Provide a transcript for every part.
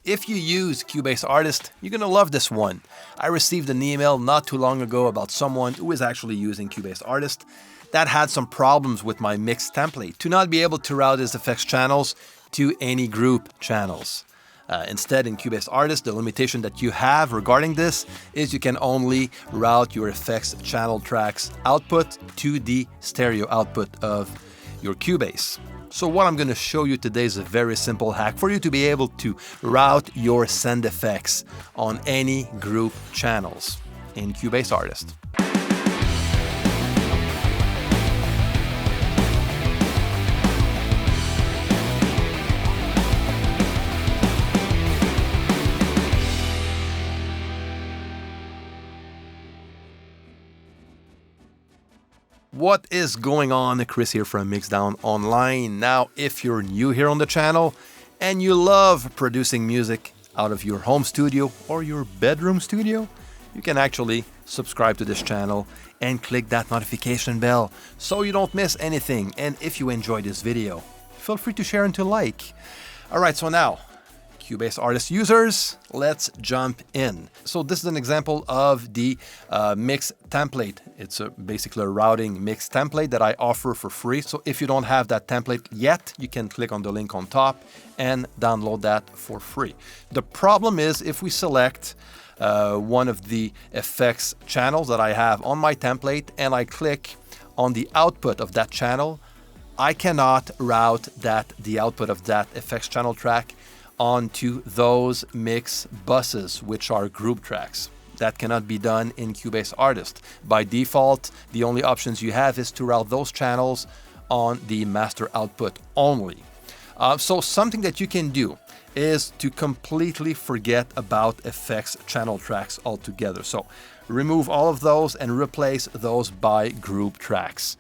if you use CUBASE Artist, you're going to love this one. I received an email not too long ago about someone who is actually using CUBASE Artist that had some problems with my mix template to not be able to route his effects channels to any group channels. Instead, in CUBASE Artist, the limitation that you have regarding this is you can only route your effects channel tracks output to the stereo output of your Cubase. So what I'm going to show you today is a very simple hack for you to be able to route your send effects on any group channels in CUBASE Artist. What is going on? Chris here from MIXDOWN Online. Now, if you're new here on the channel and you love producing music out of your home studio or your bedroom studio, you can actually subscribe to this channel and click that notification bell so you don't miss anything. And if you enjoyed this video, feel free to share and to like. All right, so now, CUBASE Artist users, let's jump in. So this is an example of the mix template. It's basically a routing mix template that I offer for free. So if you don't have that template yet, you can click on the link on top and download that for free. The problem is if we select one of the effects channels that I have on my template and I click on the output of that channel, I cannot route the output of that effects channel track onto those mix buses, which are group tracks. That cannot be done in CUBASE Artist. By default, the only options you have is to route those channels on the master output only. So something that you can do is to completely forget about effects channel tracks altogether. So remove all of those and replace those by group tracks.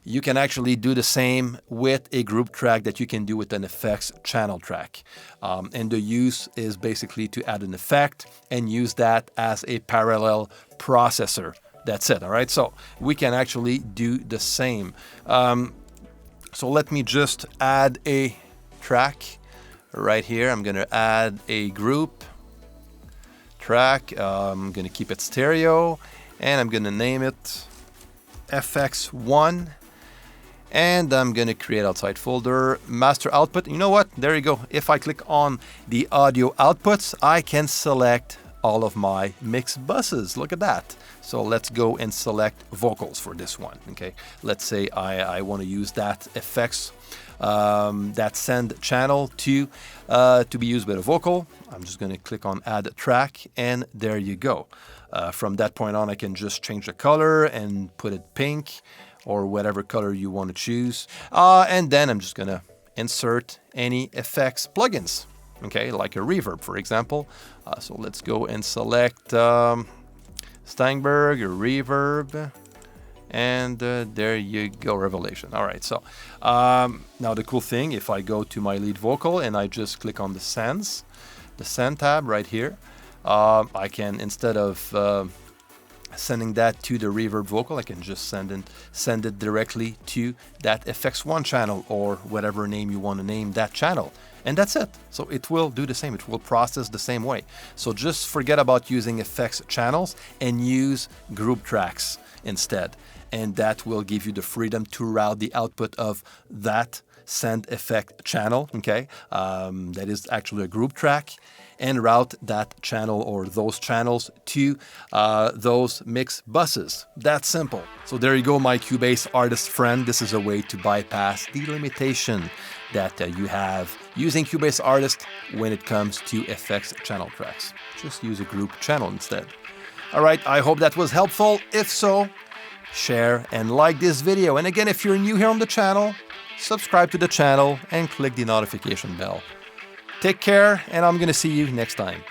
You can actually do the same with a group track that you can do with an effects channel track. And the use is basically to add an effect and use that as a parallel processor. That's it, all right? So we can actually do the same. So let me just add a track right here. I'm gonna add a group track. I'm gonna keep it stereo and I'm gonna name it FX1. And I'm going to create outside folder, master output. You know what? There you go. If I click on the audio outputs, I can select all of my mix buses. Look at that. So let's go and select vocals for this one. Okay. Let's say I want to use that effects, that send channel to be used with a vocal. I'm just going to click on add track and there you go. From that point on, I can just change the color and put it pink, or whatever color you want to choose. And then I'm just gonna insert any effects plugins, okay, like a reverb, for example. So let's go and select Steinberg, reverb, and there you go, Revelation. All right, so now the cool thing, if I go to my lead vocal and I just click on the send tab right here, I can, instead of sending that to the reverb vocal, I can just send it directly to that FX1 channel or whatever name you want to name that channel. And that's it. So it will do the same. It will process the same way. So just forget about using effects channels and use group tracks instead. And that will give you the freedom to route the output of that send effect channel, okay? That is actually a group track, and route that channel or those channels to those mix buses. That's simple. So there you go, my CUBASE artist friend. This is a way to bypass the limitation that you have using CUBASE Artist when it comes to effects channel tracks. Just use a group channel instead. All right, I hope that was helpful. If so, share and like this video. And again, if you're new here on the channel, subscribe to the channel and click the notification bell. Take care, and I'm going to see you next time.